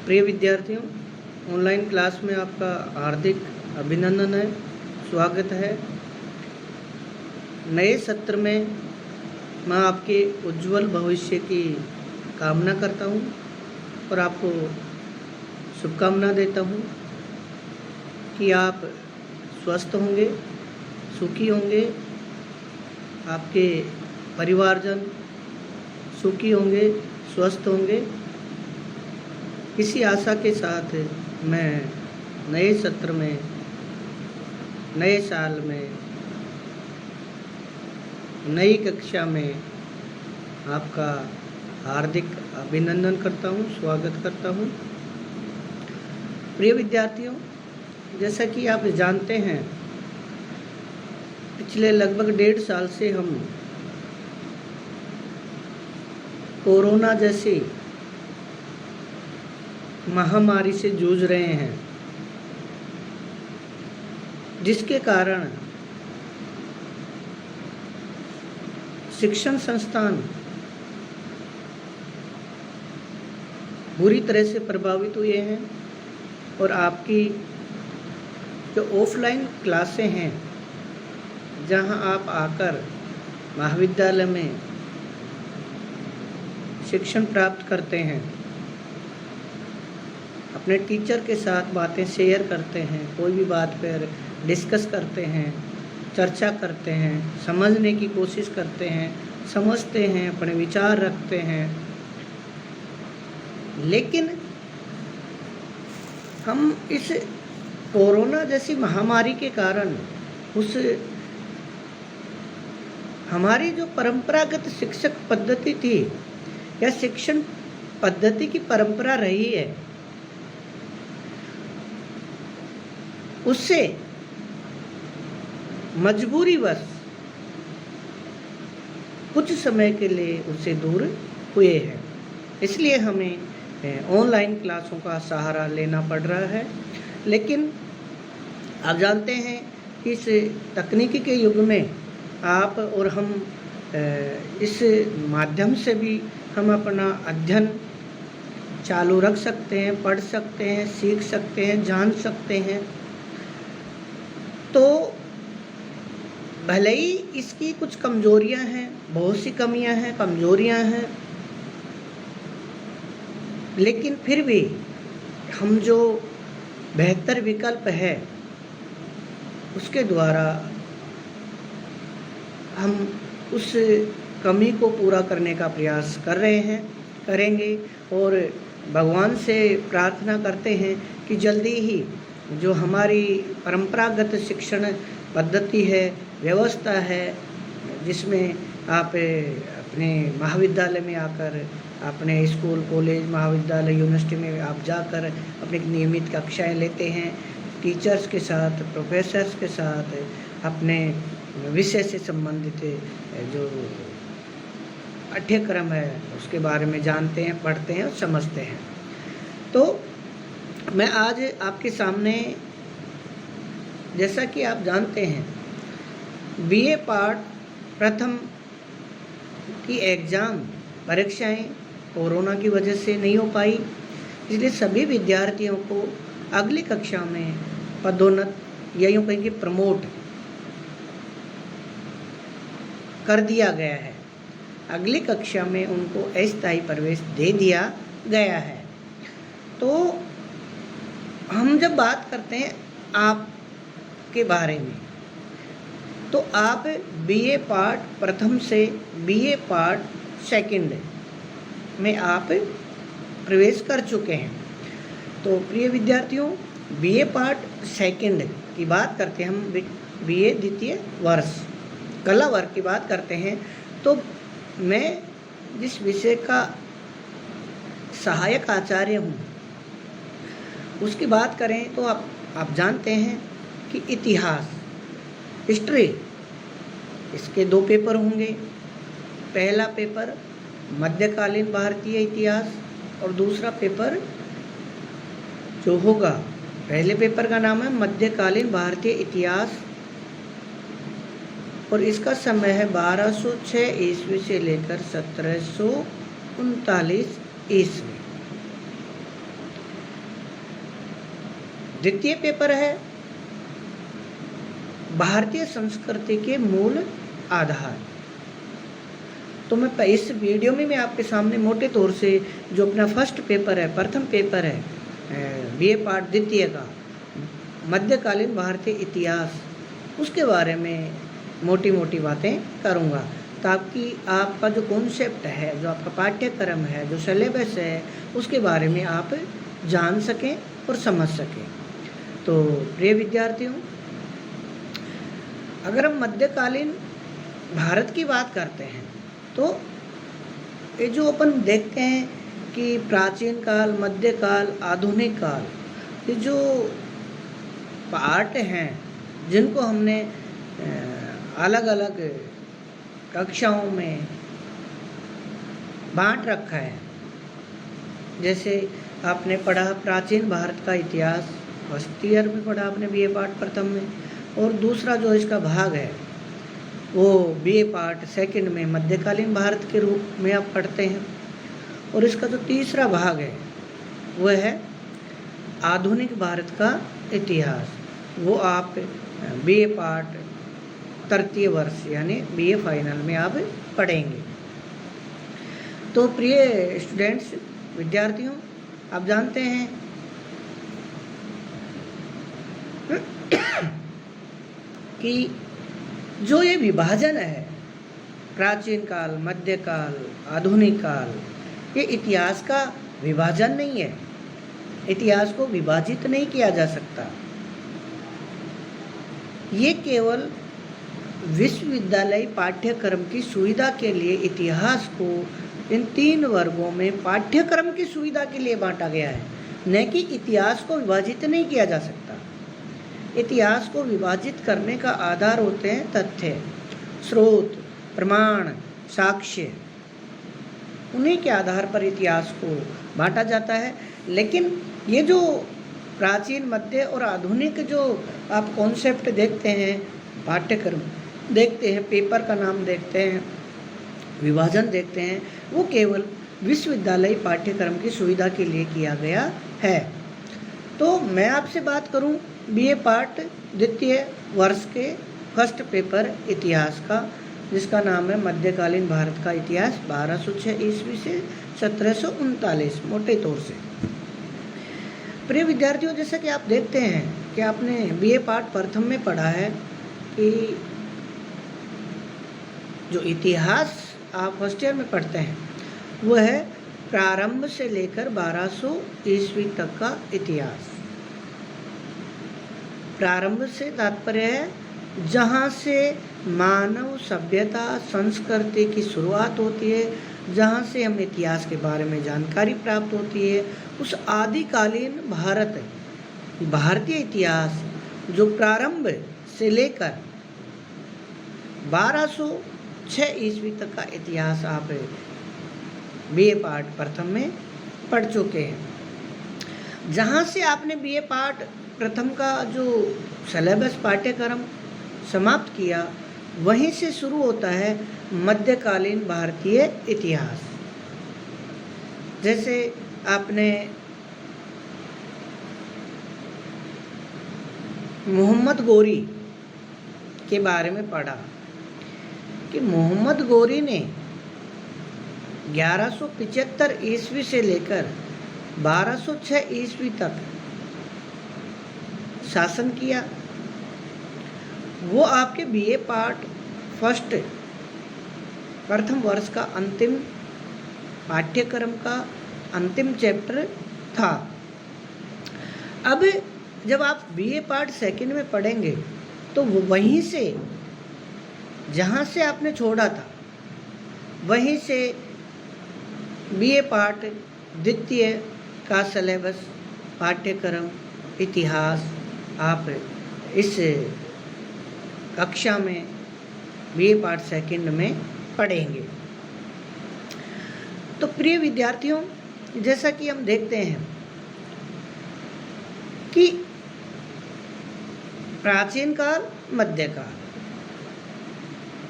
प्रिय विद्यार्थियों, online class में आपका हार्दिक अभिनंदन है, स्वागत है। नए सत्र में मैं आपके उज्जवल भविष्य की कामना करता हूं और आपको शुभकामना देता हूं कि आप स्वस्थ होंगे, सुखी होंगे, आपके परिवारजन सुखी होंगे, स्वस्थ होंगे। इसी आशा के साथ मैं नए सत्र में, नए साल में, नई कक्षा में आपका हार्दिक अभिनंदन करता हूं, स्वागत करता हूं। प्रिय विद्यार्थियों, जैसा कि आप जानते हैं, पिछले लगभग 1.5 साल से हम कोरोना जैसी महामारी से जूझ रहे हैं, जिसके कारण शिक्षण संस्थान बुरी तरह से प्रभावित हुए हैं और आपकी जो ऑफलाइन क्लासें हैं, जहां आप आकर महाविद्यालय में शिक्षण प्राप्त करते हैं, अपने टीचर के साथ बातें शेयर करते हैं, कोई भी बात पर डिस्कस करते हैं, चर्चा करते हैं, समझने की कोशिश करते हैं, समझते हैं, अपने विचार रखते हैं। लेकिन हम इस कोरोना जैसी महामारी के कारण उस हमारी जो परंपरागत शिक्षक पद्धति थी या शिक्षण पद्धति की परंपरा रही है, उससे मजबूरीवश कुछ समय के लिए उससे दूर हुए हैं। इसलिए हमें ऑनलाइन क्लासों का सहारा लेना पड़ रहा है। लेकिन आप जानते हैं कि इस तकनीकी के युग में आप और हम इस माध्यम से भी हम अपना अध्ययन चालू रख सकते हैं, पढ़ सकते हैं, सीख सकते हैं, जान सकते हैं। तो भले ही इसकी कुछ कमजोरियां हैं, बहुत सी कमियां हैं, कमजोरियां हैं, लेकिन फिर भी हम जो बेहतर विकल्प है उसके द्वारा हम उस कमी को पूरा करने का प्रयास कर रहे हैं, करेंगे। और भगवान से प्रार्थना करते हैं कि जल्दी ही जो हमारी परंपरागत शिक्षण पद्धति है, व्यवस्था है, जिसमें आप अपने महाविद्यालय में आकर, अपने स्कूल, कॉलेज, महाविद्यालय, यूनिवर्सिटी में आप जाकर अपनी नियमित कक्षाएं लेते हैं, टीचर्स के साथ, प्रोफेसर्स के साथ अपने विषय से संबंधित जो पाठ्यक्रम है उसके बारे में जानते हैं, पढ़ते हैं और समझते हैं। तो मैं आज आपके सामने, जैसा कि आप जानते हैं, बीए पार्ट प्रथम की एग्ज़ाम परीक्षाएं कोरोना की वजह से नहीं हो पाई, इसलिए सभी विद्यार्थियों को अगली कक्षा में पदोन्नत या यूँ कहेंगे प्रमोट कर दिया गया है। अगली कक्षा में उनको अस्थायी प्रवेश दे दिया गया है। तो हम जब बात करते हैं आप के बारे में, तो आप बीए पार्ट प्रथम से बीए पार्ट सेकंड में आप प्रवेश कर चुके हैं। तो प्रिय विद्यार्थियों, बीए पार्ट सेकंड की बात करते हैं, हम बीए द्वितीय वर्ष कला वर्ग की बात करते हैं। तो मैं जिस विषय का सहायक आचार्य हूँ उसकी बात करें तो आप जानते हैं कि इतिहास, हिस्ट्री, इसके 2 पेपर होंगे। पहला पेपर मध्यकालीन भारतीय इतिहास और दूसरा पेपर जो होगा, पहले पेपर का नाम है मध्यकालीन भारतीय इतिहास और इसका समय है 1206 ईस्वी से लेकर 1739 ईस्वी। द्वितीय पेपर है भारतीय संस्कृति के मूल आधार। तो मैं इस वीडियो में मैं आपके सामने मोटे तौर से जो अपना फर्स्ट पेपर है, प्रथम पेपर है बीए पार्ट द्वितीय का मध्यकालीन भारतीय इतिहास, उसके बारे में मोटी मोटी बातें करूँगा, ताकि आपका जो कॉन्सेप्ट है, जो आपका पाठ्यक्रम है, जो सिलेबस है, उसके बारे में आप जान सकें और समझ सकें। तो प्रिय विद्यार्थियों, अगर हम मध्यकालीन भारत की बात करते हैं तो ये जो अपन देखते हैं कि प्राचीन काल, मध्यकाल, आधुनिक काल, ये जो पार्ट हैं जिनको हमने अलग अलग कक्षाओं में बांट रखा है। जैसे आपने पढ़ा प्राचीन भारत का इतिहास, फर्स्ट ईयर में पढ़ा आपने बीए पार्ट प्रथम में, और दूसरा जो इसका भाग है वो बीए पार्ट सेकंड में मध्यकालीन भारत के रूप में आप पढ़ते हैं, और इसका जो तीसरा भाग है वह है आधुनिक भारत का इतिहास, वो आप बीए पार्ट तृतीय वर्ष यानी बीए फाइनल में आप पढ़ेंगे। तो प्रिय स्टूडेंट्स, विद्यार्थियों, आप जानते हैं कि जो ये विभाजन है प्राचीन काल, मध्यकाल, आधुनिक काल, ये इतिहास का विभाजन नहीं है। इतिहास को विभाजित नहीं किया जा सकता। ये केवल विश्वविद्यालय पाठ्यक्रम की सुविधा के लिए इतिहास को इन 3 वर्गों में पाठ्यक्रम की सुविधा के लिए बांटा गया है, न कि इतिहास को विभाजित नहीं किया जा सकता। इतिहास को विभाजित करने का आधार होते हैं तथ्य, स्रोत, प्रमाण, साक्ष्य। उन्हीं के आधार पर इतिहास को बांटा जाता है। लेकिन ये जो प्राचीन, मध्य और आधुनिक जो आप कॉन्सेप्ट देखते हैं, पाठ्यक्रम देखते हैं, पेपर का नाम देखते हैं, विभाजन देखते हैं, वो केवल विश्वविद्यालय पाठ्यक्रम की सुविधा के लिए किया गया है। तो मैं आपसे बात करूं बीए पार्ट द्वितीय वर्ष के फर्स्ट पेपर इतिहास का, जिसका नाम है मध्यकालीन भारत का इतिहास 1206 ईस्वी से 1739, मोटे तौर से। प्रिय विद्यार्थियों, जैसा कि आप देखते हैं कि आपने बीए पार्ट प्रथम में पढ़ा है कि जो इतिहास आप फर्स्ट ईयर में पढ़ते हैं वो है प्रारंभ से लेकर 1200 ईस्वी तक का इतिहास। प्रारंभ से तात्पर्य है जहाँ से मानव सभ्यता, संस्कृति की शुरुआत होती है, जहाँ से हमें इतिहास के बारे में जानकारी प्राप्त होती है, उस आदिकालीन भारतीय इतिहास जो प्रारंभ से लेकर 1206 ईस्वी तक का इतिहास आप बीए पार्ट प्रथम में पढ़ चुके हैं। जहाँ से आपने बीए पार्ट प्रथम का जो सिलेबस पाठ्यक्रम समाप्त किया, वहीं से शुरू होता है मध्यकालीन भारतीय इतिहास। जैसे आपने मोहम्मद गोरी के बारे में पढ़ा कि मोहम्मद गोरी ने 1175 ईस्वी से लेकर 1206 ईस्वी तक शासन किया। वो आपके बीए पार्ट फर्स्ट प्रथम वर्ष का अंतिम पाठ्यक्रम का अंतिम चैप्टर था। अब जब आप बीए पार्ट सेकंड में पढ़ेंगे तो वो वहीं से, जहाँ से आपने छोड़ा था, वहीं से बीए पार्ट द्वितीय का सिलेबस पाठ्यक्रम इतिहास आप इस कक्षा में बीए पार्ट सेकंड में पढ़ेंगे। तो प्रिय विद्यार्थियों, जैसा कि हम देखते हैं कि प्राचीन काल, मध्यकाल,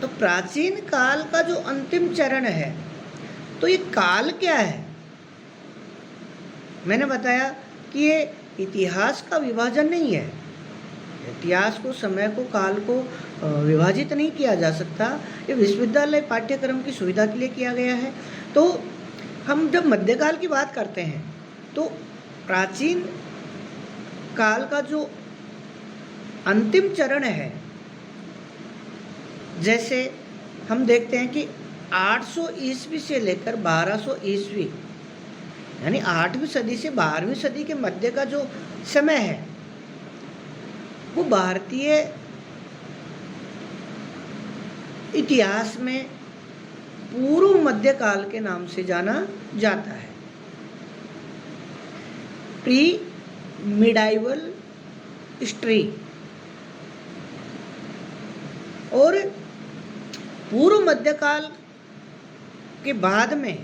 तो प्राचीन काल का जो अंतिम चरण है, तो ये काल क्या है? मैंने बताया कि ये इतिहास का विभाजन नहीं है। इतिहास को, समय को, काल को विभाजित नहीं किया जा सकता। ये विश्वविद्यालय पाठ्यक्रम की सुविधा के लिए किया गया है। तो हम जब मध्यकाल की बात करते हैं तो प्राचीन काल का जो अंतिम चरण है, जैसे हम देखते हैं कि 800 ईस्वी से लेकर 1200 ईस्वी, यानी 8वीं सदी से 12वीं सदी के मध्य का जो समय है वो भारतीय इतिहास में पूर्व मध्यकाल के नाम से जाना जाता है। Pre medieval history. और पूर्व मध्यकाल के बाद में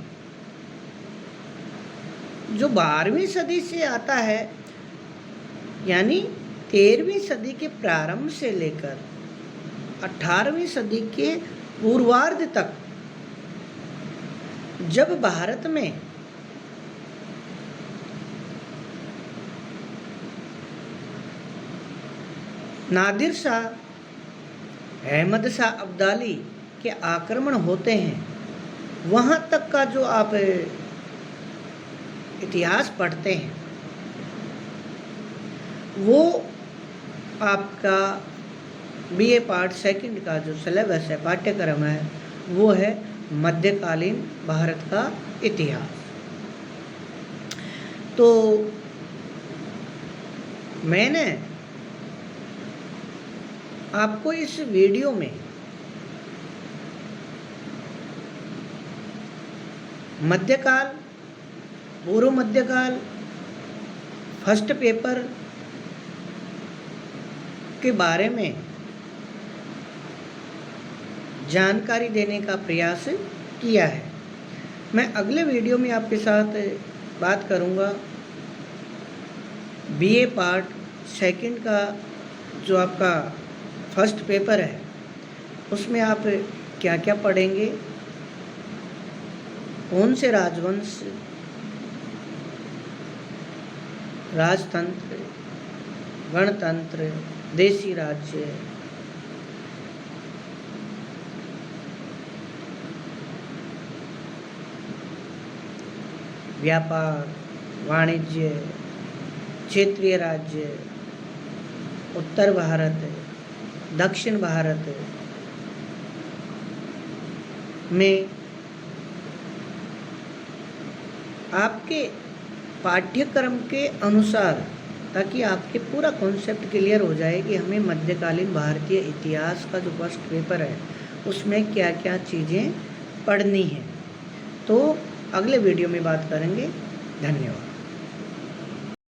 जो 12वीं सदी से आता है, यानी 13वीं सदी के प्रारंभ से लेकर 18वीं सदी के पूर्वार्ध तक, जब भारत में नादिर शाह, अहमद शाह अब्दाली के आक्रमण होते हैं, वहाँ तक का जो आप इतिहास पढ़ते हैं वो आपका बीए पार्ट सेकंड का जो सिलेबस है, पाठ्यक्रम है, वो है मध्यकालीन भारत का इतिहास। तो मैंने आपको इस वीडियो में मध्यकाल, पूर्व मध्यकाल, फर्स्ट पेपर के बारे में जानकारी देने का प्रयास किया है। मैं अगले वीडियो में आपके साथ बात करूंगा बीए पार्ट सेकंड का जो आपका फर्स्ट पेपर है, उसमें आप क्या क्या पढ़ेंगे, कौन से राजवंश, राजतंत्र, गणतंत्र, देशी राज्य, व्यापार, वाणिज्य, क्षेत्रीय राज्य, उत्तर भारत, दक्षिण भारत में आपके पाठ्यक्रम के अनुसार, ताकि आपके पूरा कॉन्सेप्ट क्लियर हो जाए कि हमें मध्यकालीन भारतीय इतिहास का जो फर्स्ट पेपर है उसमें क्या क्या चीज़ें पढ़नी हैं। तो अगले वीडियो में बात करेंगे। धन्यवाद।